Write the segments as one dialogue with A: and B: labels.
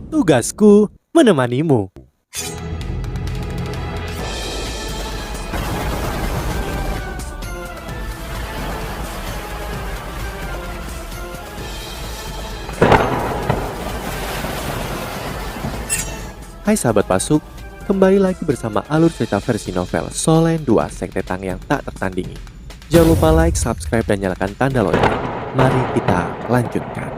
A: Tugasku menemanimu. Hai sahabat Pasuk, kembali lagi bersama alur cerita versi novel Solen 2 Sekte Tang yang tak tertandingi. Jangan lupa like, subscribe, dan nyalakan tanda lonceng. Mari kita lanjutkan.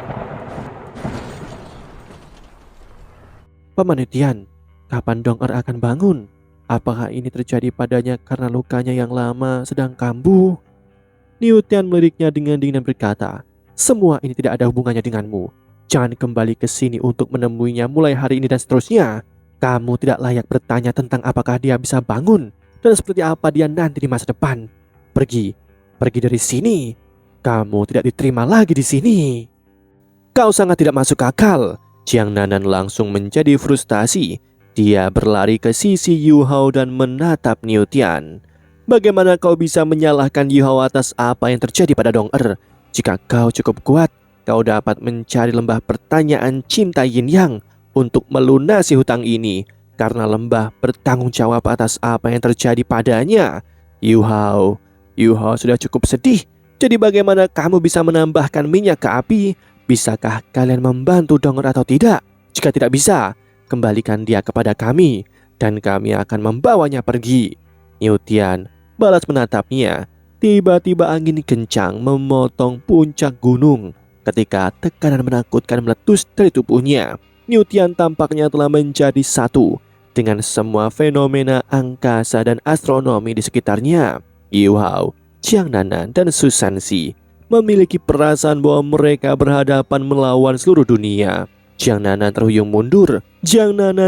A: Paman Tian, kapan Dong Er akan bangun? Apakah ini terjadi padanya karena lukanya yang lama sedang kambuh? Niu Tian meliriknya dengan dingin dan berkata, semua ini tidak ada hubungannya denganmu. Jangan kembali ke sini untuk menemuinya mulai hari ini dan seterusnya. Kamu tidak layak bertanya tentang apakah dia bisa bangun dan seperti apa dia nanti di masa depan. Pergi dari sini. Kamu tidak diterima lagi di sini. Kau sangat tidak masuk akal. Jiang Nanan langsung menjadi frustasi. Dia berlari ke sisi Yu Hao dan menatap Niu Tian. Bagaimana kau bisa menyalahkan Yu Hao atas apa yang terjadi pada Dong Er? Jika kau cukup kuat, kau dapat mencari lembah pertanyaan cinta Yin Yang untuk melunasi hutang ini, karena lembah bertanggung jawab atas apa yang terjadi padanya. Yu Hao sudah cukup sedih. Jadi bagaimana kamu bisa menambahkan minyak ke api? Bisakah kalian membantu Dong Er atau tidak? Jika tidak bisa, kembalikan dia kepada kami dan kami akan membawanya pergi. Niu Tian balas menatapnya. Tiba-tiba angin kencang memotong puncak gunung. Ketika tekanan menakutkan meletus dari tubuhnya, Niu Tian tampaknya telah menjadi satu dengan semua fenomena angkasa dan astronomi di sekitarnya. Yu Hao, Jiang Nanan, dan Susansi memiliki perasaan bahwa mereka berhadapan melawan seluruh dunia. Jiang Nanan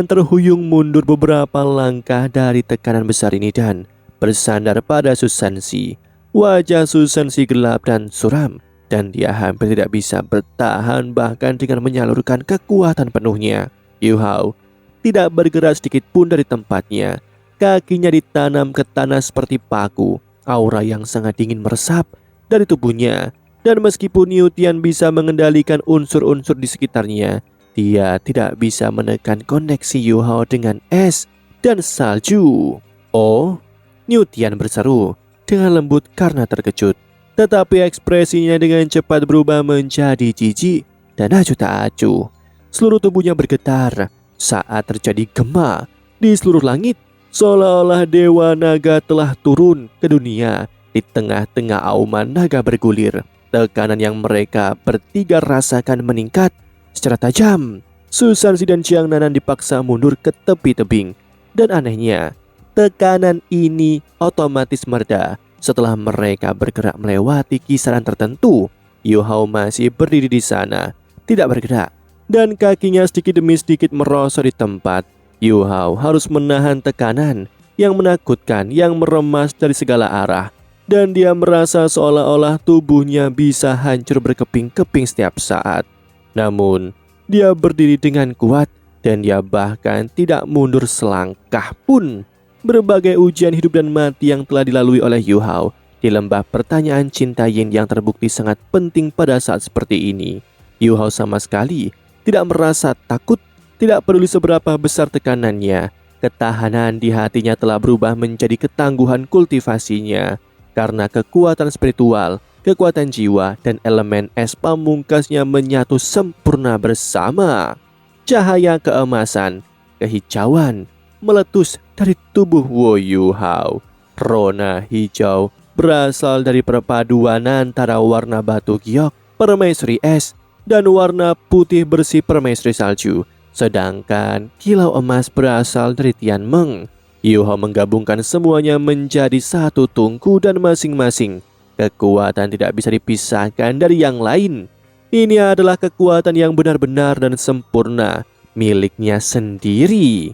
A: terhuyung mundur beberapa langkah dari tekanan besar ini dan bersandar pada Susansi. Wajah Susansi gelap dan suram, dan dia hampir tidak bisa bertahan bahkan dengan menyalurkan kekuatan penuhnya. Yu Hao tidak bergerak sedikit pun dari tempatnya. Kakinya ditanam ke tanah seperti paku. Aura yang sangat dingin meresap dari tubuhnya. Dan meskipun Niu Tian bisa mengendalikan unsur-unsur di sekitarnya, dia tidak bisa menekan koneksi Yu Hao dengan es dan salju. Oh, Niu Tian berseru dengan lembut karena terkejut. Tetapi ekspresinya dengan cepat berubah menjadi jijik dan acuh tak acuh. Seluruh tubuhnya bergetar saat terjadi gema di seluruh langit, seolah-olah dewa naga telah turun ke dunia. Di tengah-tengah auman naga bergulir, tekanan yang mereka bertiga rasakan meningkat secara tajam. Susansi dan Jiang Nanan dipaksa mundur ke tepi tebing, dan anehnya, tekanan ini otomatis mereda setelah mereka bergerak melewati kisaran tertentu. Yu Hao masih berdiri di sana, tidak bergerak, dan kakinya sedikit demi sedikit merosot di tempat. Yu Hao harus menahan tekanan yang menakutkan yang meremas dari segala arah, dan dia merasa seolah-olah tubuhnya bisa hancur berkeping-keping setiap saat. Namun, dia berdiri dengan kuat dan dia bahkan tidak mundur selangkah pun. Berbagai ujian hidup dan mati yang telah dilalui oleh Yu Hao di lembah pertanyaan cinta Yin yang terbukti sangat penting pada saat seperti ini. Yu Hao sama sekali tidak merasa takut, tidak peduli seberapa besar tekanannya. Ketahanan di hatinya telah berubah menjadi ketangguhan kultivasinya. Karena kekuatan spiritual, kekuatan jiwa, dan elemen es pamungkasnya menyatu sempurna bersama. Cahaya keemasan, kehijauan meletus dari tubuh Wo Yu Hao. Rona hijau berasal dari perpaduan antara warna batu giok, permaisuri es, dan warna putih bersih permaisuri salju. Sedangkan kilau emas berasal dari Tian Meng. Yu Hao menggabungkan semuanya menjadi satu tungku dan masing-masing kekuatan tidak bisa dipisahkan dari yang lain. Ini adalah kekuatan yang benar-benar dan sempurna miliknya sendiri.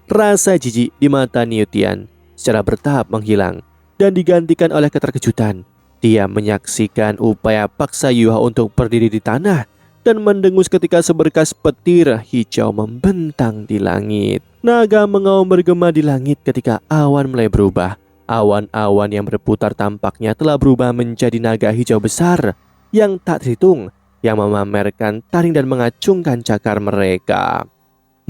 A: Rasa jijik di mata Niu Tian secara bertahap menghilang dan digantikan oleh keterkejutan. Dia menyaksikan upaya paksa Yu Hao untuk berdiri di tanah dan mendengus ketika seberkas petir hijau membentang di langit. Naga mengaum bergema di langit ketika awan mulai berubah. Awan-awan yang berputar tampaknya telah berubah menjadi naga hijau besar yang tak terhitung, yang memamerkan taring dan mengacungkan cakar mereka.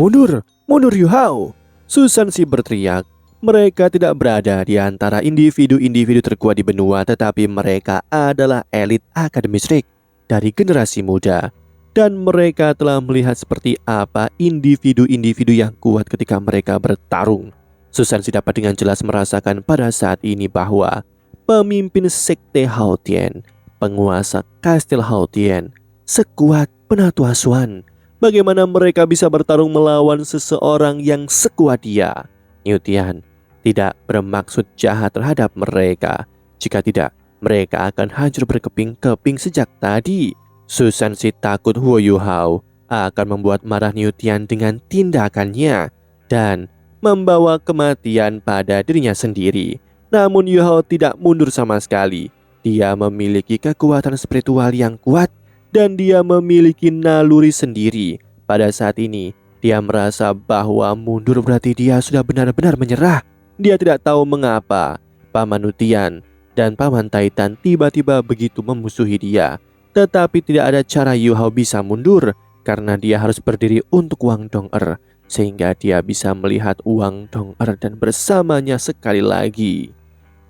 A: Mundur, mundur Yu Hao! Susan Si berteriak. Mereka tidak berada di antara individu-individu terkuat di benua, tetapi mereka adalah elit Akademi Shrek dari generasi muda. Dan mereka telah melihat seperti apa individu-individu yang kuat ketika mereka bertarung. Susan Si dapat dengan jelas merasakan pada saat ini bahwa pemimpin sekte Hao Tian, penguasa kastil Hao Tian, sekuat Penatua Xuan. Bagaimana mereka bisa bertarung melawan seseorang yang sekuat dia? Niu Tian tidak bermaksud jahat terhadap mereka. Jika tidak, mereka akan hancur berkeping-keping sejak tadi. Susan Si takut Huo Yu Hao akan membuat marah Niu Tian dengan tindakannya dan membawa kematian pada dirinya sendiri. Namun Yu Hao tidak mundur sama sekali. Dia memiliki kekuatan spiritual yang kuat dan dia memiliki naluri sendiri. Pada saat ini, dia merasa bahwa mundur berarti dia sudah benar-benar menyerah. Dia tidak tahu mengapa Paman Nutian dan Paman Taitan tiba-tiba begitu memusuhi dia. Tetapi tidak ada cara Yu Hao bisa mundur karena dia harus berdiri untuk Wang Dong'er, sehingga dia bisa melihat Wang Dong'er dan bersamanya sekali lagi.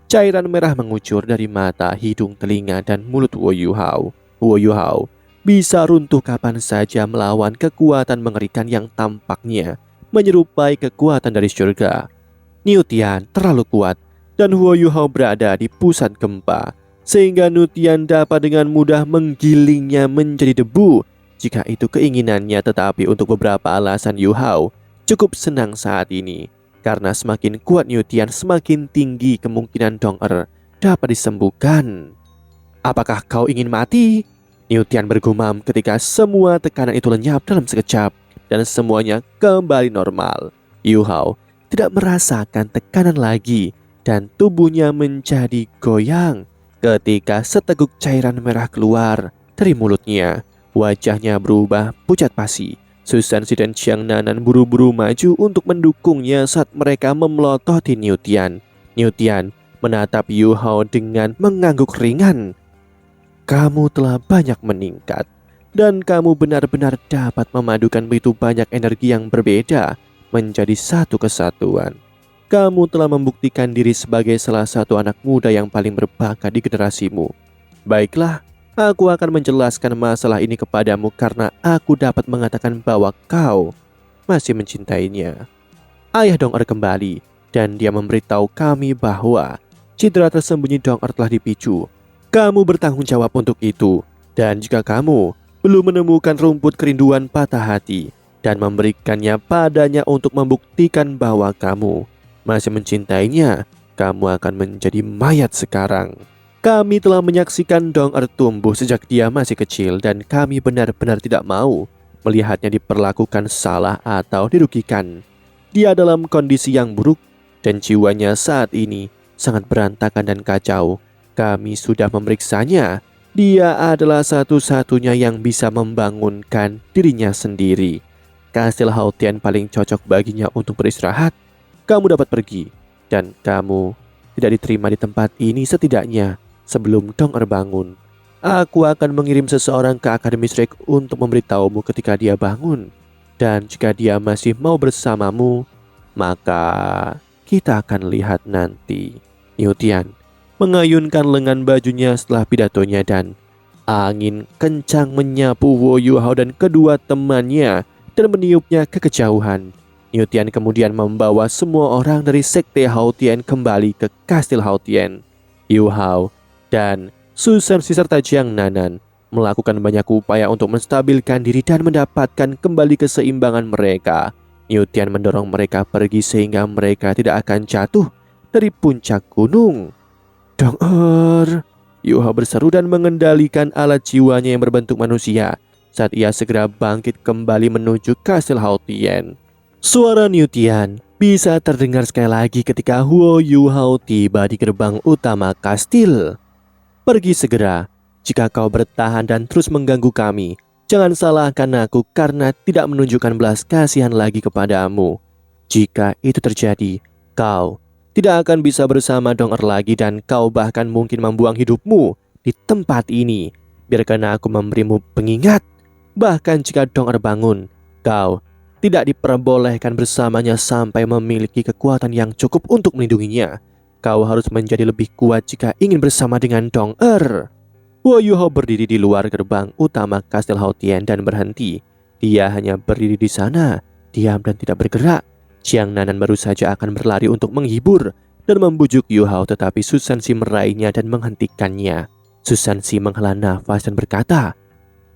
A: Cairan merah mengucur dari mata, hidung, telinga, dan mulut Huo Yu Hao. Huo Yu Hao bisa runtuh kapan saja melawan kekuatan mengerikan yang tampaknya menyerupai kekuatan dari surga. Niu Tian terlalu kuat dan Huo Yu Hao berada di pusat gempa, sehingga Niu Tian dapat dengan mudah menggilingnya menjadi debu jika itu keinginannya. Tetapi untuk beberapa alasan Yu Hao cukup senang saat ini, karena semakin kuat Niu Tian, semakin tinggi kemungkinan Dong'er dapat disembuhkan. Apakah kau ingin mati? Niu Tian bergumam ketika semua tekanan itu lenyap dalam sekejap dan semuanya kembali normal. Yu Hao tidak merasakan tekanan lagi dan tubuhnya menjadi goyang ketika seteguk cairan merah keluar dari mulutnya. Wajahnya berubah pucat pasi. Susan Si dan Xiang Nanan buru-buru maju untuk mendukungnya saat mereka memelototi Niu Tian. Niu Tian menatap Yu Hao dengan mengangguk ringan. Kamu telah banyak meningkat dan kamu benar-benar dapat memadukan begitu banyak energi yang berbeda menjadi satu kesatuan. Kamu telah membuktikan diri sebagai salah satu anak muda yang paling berbakat di generasimu. Baiklah, aku akan menjelaskan masalah ini kepadamu karena aku dapat mengatakan bahwa kau masih mencintainya. Ayah Dong'er kembali dan dia memberitahu kami bahwa cedera tersembunyi Dong'er telah dipicu. Kamu bertanggung jawab untuk itu, dan jika kamu belum menemukan rumput kerinduan patah hati dan memberikannya padanya untuk membuktikan bahwa kamu masih mencintainya, kamu akan menjadi mayat sekarang. Kami telah menyaksikan Dong'er tumbuh sejak dia masih kecil dan kami benar-benar tidak mau melihatnya diperlakukan salah atau dirugikan. Dia dalam kondisi yang buruk dan jiwanya saat ini sangat berantakan dan kacau. Kami sudah memeriksanya. Dia adalah satu-satunya yang bisa membangunkan dirinya sendiri. Kastil Hao Tian paling cocok baginya untuk beristirahat. Kamu dapat pergi dan kamu tidak diterima di tempat ini setidaknya sebelum Dong'er bangun. Aku akan mengirim seseorang ke Akademi Shrek untuk memberitahumu ketika dia bangun. Dan jika dia masih mau bersamamu, maka kita akan lihat nanti. Niu Tian mengayunkan lengan bajunya setelah pidatonya dan angin kencang menyapu Huo Yu Hao dan kedua temannya dan meniupnya ke kejauhan. Niu Tian kemudian membawa semua orang dari sekte Hao Tian kembali ke kastil Hao Tian. Yu Hao dan Susan Si serta Jiang Nanan melakukan banyak upaya untuk menstabilkan diri dan mendapatkan kembali keseimbangan mereka. Niu Tian mendorong mereka pergi sehingga mereka tidak akan jatuh dari puncak gunung. Dong'er! Yu Hao berseru dan mengendalikan alat jiwanya yang berbentuk manusia saat ia segera bangkit kembali menuju kastil Hao Tian. Suara Niu Tian bisa terdengar sekali lagi ketika Huo Yu Hao tiba di gerbang utama kastil. Pergi segera. Jika kau bertahan dan terus mengganggu kami, jangan salahkan aku karena tidak menunjukkan belas kasihan lagi kepadamu. Jika itu terjadi, kau tidak akan bisa bersama Dong'er lagi dan kau bahkan mungkin membuang hidupmu di tempat ini. Biarkan aku memberimu pengingat. Bahkan jika Dong'er bangun, kau tidak diperbolehkan bersamanya sampai memiliki kekuatan yang cukup untuk melindunginya. Kau harus menjadi lebih kuat jika ingin bersama dengan Dong-er. Wo Yuhao berdiri di luar gerbang utama Kastil Haotien dan berhenti. Dia hanya berdiri di sana, diam dan tidak bergerak. Jiang Nanan baru saja akan berlari untuk menghibur dan membujuk Yuhao, tetapi Susansi meraihnya dan menghentikannya. Susansi menghela nafas dan berkata,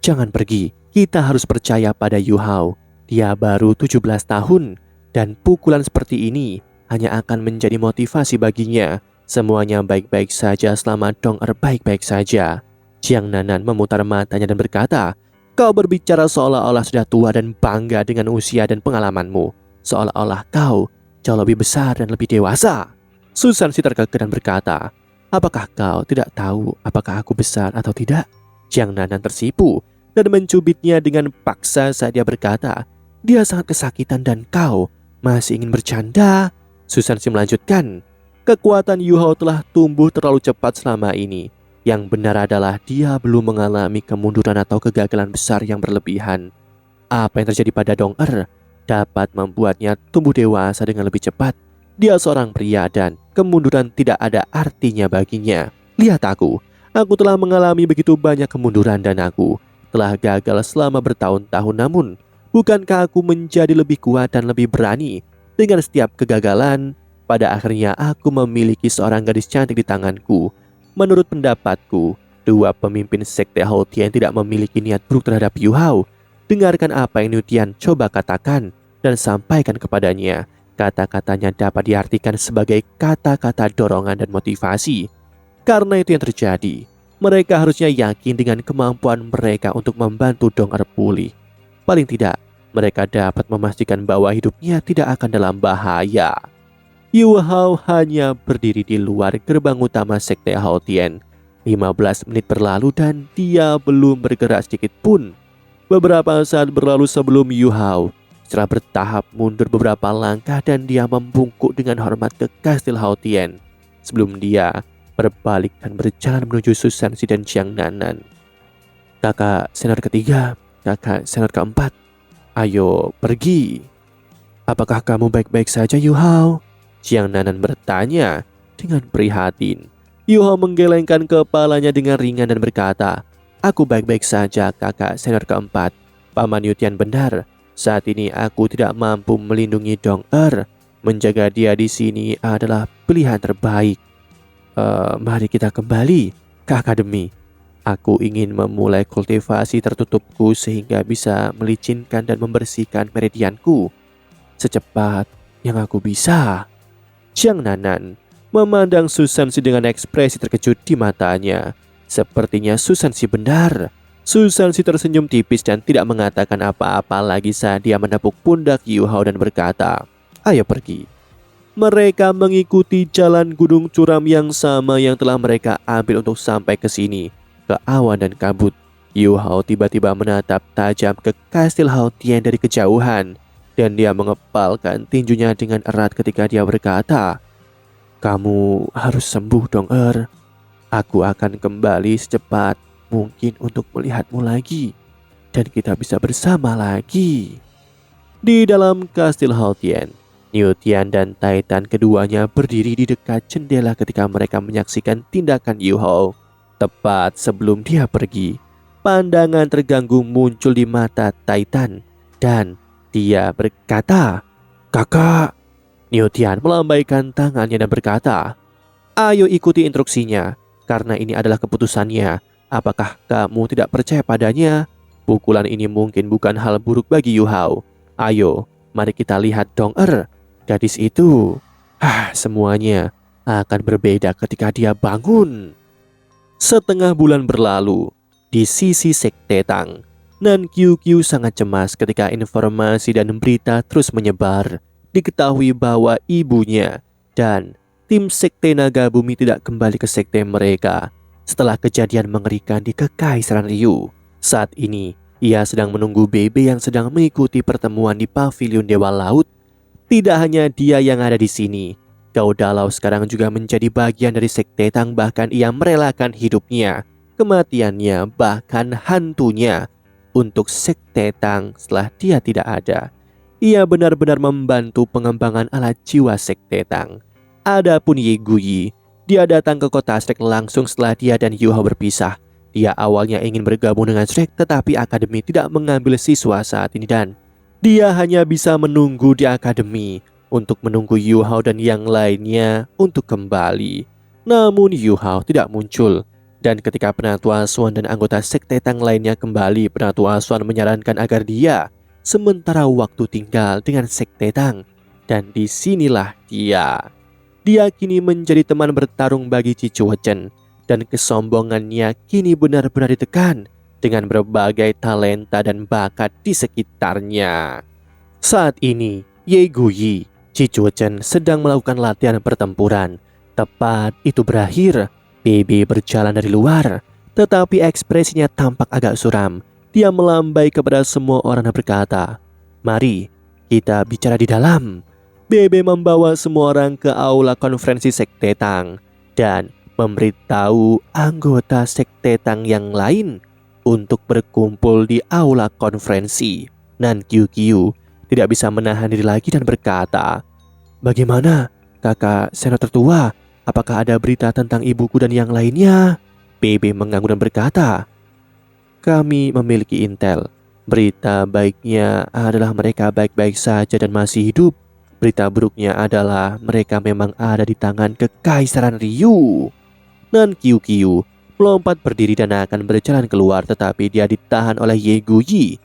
A: "Jangan pergi, kita harus percaya pada Yuhao. Dia baru 17 tahun dan pukulan seperti ini hanya akan menjadi motivasi baginya. Semuanya baik-baik saja selama Dong-er baik-baik saja." Jiang Nanan memutar matanya dan berkata, "Kau berbicara seolah-olah sudah tua dan bangga dengan usia dan pengalamanmu. Seolah-olah kau jauh lebih besar dan lebih dewasa." Susansi terkekeh dan berkata, "Apakah kau tidak tahu apakah aku besar atau tidak?" Jiang Nanan tersipu dan mencubitnya dengan paksa saat dia berkata, "Dia sangat kesakitan dan kau masih ingin bercanda." Susansi melanjutkan, "Kekuatan Yuhao telah tumbuh terlalu cepat selama ini. Yang benar adalah dia belum mengalami kemunduran atau kegagalan besar yang berlebihan. Apa yang terjadi pada Dong-er dapat membuatnya tumbuh dewasa dengan lebih cepat. Dia seorang pria dan kemunduran tidak ada artinya baginya. Lihat aku telah mengalami begitu banyak kemunduran dan aku telah gagal selama bertahun-tahun. Namun, bukankah aku menjadi lebih kuat dan lebih berani dengan setiap kegagalan? Pada akhirnya aku memiliki seorang gadis cantik di tanganku. Menurut pendapatku, dua pemimpin sekte Haotien tidak memiliki niat buruk terhadap Yuhao. Dengarkan apa yang Niu Tian coba katakan dan sampaikan kepadanya. Kata-katanya dapat diartikan sebagai kata-kata dorongan dan motivasi. Karena itu yang terjadi, mereka harusnya yakin dengan kemampuan mereka untuk membantu Dong-er pulih. Paling tidak, mereka dapat memastikan bahwa hidupnya tidak akan dalam bahaya." Yuhao hanya berdiri di luar gerbang utama sekte Haotien. 15 menit berlalu dan dia belum bergerak sedikit pun. Beberapa saat berlalu sebelum Yuhao setelah bertahap mundur beberapa langkah dan dia membungkuk dengan hormat ke Kastil Haotien. Sebelum dia berbalik dan berjalan menuju Susansi dan Jiang Nanan. "Kakak senior ketiga, kakak senior keempat, ayo pergi." "Apakah kamu baik-baik saja, Yuhao?" Jiang Nanan bertanya dengan prihatin. Yuhao menggelengkan kepalanya dengan ringan dan berkata, "Aku baik-baik saja, kakak senior keempat. Paman Niu Tian benar. Saat ini aku tidak mampu melindungi Dong-er. Menjaga dia di sini adalah pilihan terbaik. Mari kita kembali ke akademi. Aku ingin memulai kultivasi tertutupku sehingga bisa melicinkan dan membersihkan meridianku secepat yang aku bisa." Jiang Nanan memandang Susansi dengan ekspresi terkejut di matanya. Sepertinya Susansi benar. Susansi tersenyum tipis dan tidak mengatakan apa-apa lagi saat dia menepuk pundak Yuhao dan berkata, "Ayo pergi." Mereka mengikuti jalan gunung curam yang sama yang telah mereka ambil untuk sampai ke sini, ke awan dan kabut. Yuhao tiba-tiba menatap tajam ke Kastil Haotien dari kejauhan. Dan dia mengepalkan tinjunya dengan erat ketika dia berkata, "Kamu harus sembuh, Dong-er. Aku akan kembali secepat mungkin untuk melihatmu lagi. Dan kita bisa bersama lagi." Di dalam Kastil Haotien, Niu Tian dan Taitan keduanya berdiri di dekat jendela ketika mereka menyaksikan tindakan Yuhao. Tepat sebelum dia pergi, pandangan terganggu muncul di mata Taitan. Dan dia berkata, "Kakak." Niu Tian melambaikan tangannya dan berkata, "Ayo ikuti instruksinya, karena ini adalah keputusannya. Apakah kamu tidak percaya padanya? Pukulan ini mungkin bukan hal buruk bagi Yuhao. Ayo, mari kita lihat Dong-er. Gadis itu, semuanya akan berbeda ketika dia bangun." Setengah bulan berlalu di sisi Sekte Tang. Nan Qiu sangat cemas ketika informasi dan berita terus menyebar. Diketahui bahwa ibunya dan tim Sekte Naga Bumi tidak kembali ke sekte mereka setelah kejadian mengerikan di Kekaisaran Ryu. Saat ini, ia sedang menunggu Bebe yang sedang mengikuti pertemuan di Paviliun Dewa Laut. Tidak hanya dia yang ada di sini, Gao Dalau sekarang juga menjadi bagian dari Sekte Tang, bahkan ia merelakan hidupnya, kematiannya, bahkan hantunya untuk Sekte Tang setelah dia tidak ada. Ia benar-benar membantu pengembangan alat jiwa sekte Tang. Adapun Ye Guyi, dia datang ke kota Shrek langsung setelah dia dan Yu Hao berpisah. Dia awalnya ingin bergabung dengan Shrek, tetapi akademi tidak mengambil siswa saat ini dan dia hanya bisa menunggu di akademi untuk menunggu Yu Hao dan yang lainnya untuk kembali. Namun Yu Hao tidak muncul. Dan ketika Penatua Asuhan dan anggota sekte Tang lainnya kembali, Penatua Asuhan menyarankan agar dia sementara waktu tinggal dengan sekte Tang. Dan disinilah dia. Dia kini menjadi teman bertarung bagi Cicu Chen. Dan kesombongannya kini benar-benar ditekan dengan berbagai talenta dan bakat di sekitarnya. Saat ini, Ye Guyi, Cicu Chen sedang melakukan latihan pertempuran. Tepat itu berakhir, BB berjalan dari luar, tetapi ekspresinya tampak agak suram. Dia melambai kepada semua orang dan berkata, "Mari kita bicara di dalam." BB membawa semua orang ke aula konferensi sekte Tang dan memberitahu anggota sekte Tang yang lain untuk berkumpul di aula konferensi. Nan Qiu tidak bisa menahan diri lagi dan berkata, "Bagaimana, kakak senior tertua? Apakah ada berita tentang ibuku dan yang lainnya?" BB mengangguk dan berkata, "Kami memiliki intel. Berita baiknya adalah mereka baik-baik saja dan masih hidup. Berita buruknya adalah mereka memang ada di tangan Kekaisaran Ryu." Nan Qiu melompat berdiri dan akan berjalan keluar, tetapi dia ditahan oleh Ye Guyi.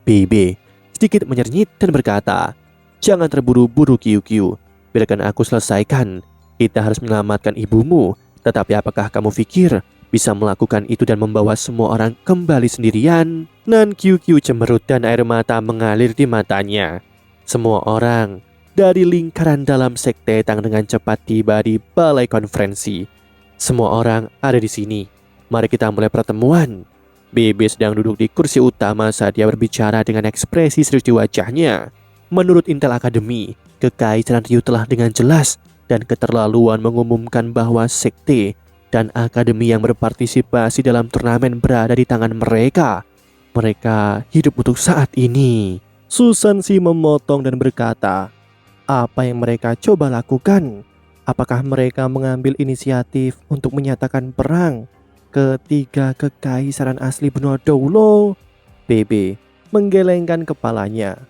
A: BB sedikit menyernyit dan berkata, "Jangan terburu-buru Qiu. Biarkan aku selesaikan. Kita harus menyelamatkan ibumu. Tetapi apakah kamu pikir bisa melakukan itu dan membawa semua orang kembali sendirian?" Nan Qiu cemberut dan air mata mengalir di matanya. Semua orang dari lingkaran dalam sekte Tang dengan cepat tiba di balai konferensi. "Semua orang ada di sini. Mari kita mulai pertemuan." BB sedang duduk di kursi utama saat dia berbicara dengan ekspresi serius di wajahnya. Menurut Intel Akademi, Kekaisaran Ryu telah dengan jelas dan keterlaluan mengumumkan bahwa sekte dan akademi yang berpartisipasi dalam turnamen berada di tangan mereka. Mereka hidup untuk saat ini. Susan Si memotong dan berkata, "Apa yang mereka coba lakukan? Apakah mereka mengambil inisiatif untuk menyatakan perang ketiga kekaisaran asli benua Doulo?" BB menggelengkan kepalanya.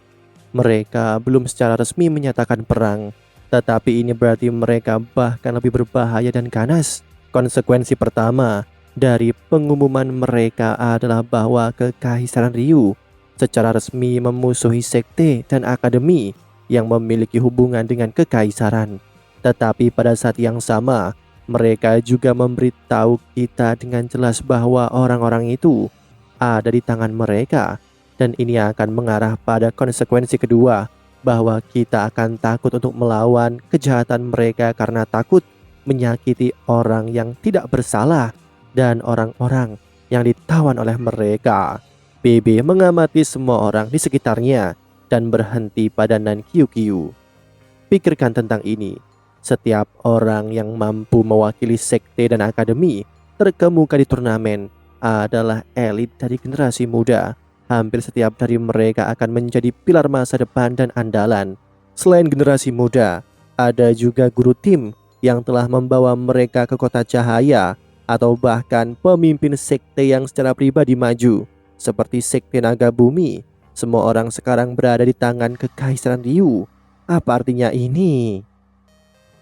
A: Mereka belum secara resmi menyatakan perang, tetapi ini berarti mereka bahkan lebih berbahaya dan ganas. Konsekuensi pertama dari pengumuman mereka adalah bahwa Kekaisaran Ryu secara resmi memusuhi sekte dan akademi yang memiliki hubungan dengan kekaisaran. Tetapi pada saat yang sama, mereka juga memberitahu kita dengan jelas bahwa orang-orang itu ada di tangan mereka. Dan ini akan mengarah pada konsekuensi kedua, bahwa kita akan takut untuk melawan kejahatan mereka karena takut menyakiti orang yang tidak bersalah dan orang-orang yang ditawan oleh mereka. BB mengamati semua orang di sekitarnya dan berhenti pada Nan Qiu. Pikirkan tentang ini. Setiap orang yang mampu mewakili sekte dan akademi terkemuka di turnamen adalah elit dari generasi muda. Hampir setiap dari mereka akan menjadi pilar masa depan dan andalan. Selain generasi muda, ada juga guru tim yang telah membawa mereka ke kota cahaya, atau bahkan pemimpin sekte yang secara pribadi maju, seperti sekte naga bumi. Semua orang sekarang berada di tangan Kekaisaran Ryu. Apa artinya ini?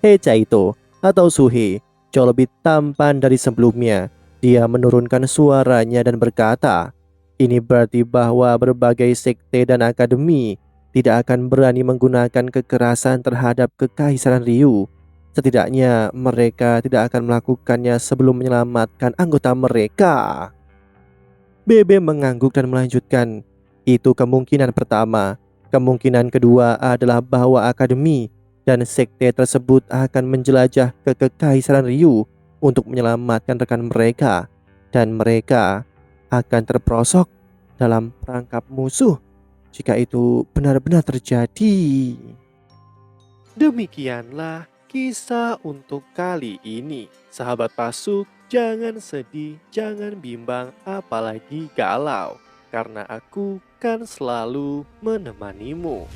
A: He Chaito atau Suhe jauh lebih tampan dari sebelumnya. Dia menurunkan suaranya dan berkata, "Ini berarti bahwa berbagai sekte dan akademi tidak akan berani menggunakan kekerasan terhadap Kekaisaran Ryu. Setidaknya mereka tidak akan melakukannya sebelum menyelamatkan anggota mereka." BB mengangguk dan melanjutkan, "Itu kemungkinan pertama. Kemungkinan kedua adalah bahwa akademi dan sekte tersebut akan menjelajah ke Kekaisaran Ryu untuk menyelamatkan rekan mereka, dan mereka akan terperosok dalam perangkap musuh jika itu benar-benar terjadi." Demikianlah kisah untuk kali ini. Sahabat Pasuk, jangan sedih, jangan bimbang, apalagi galau, karena aku kan selalu menemanimu.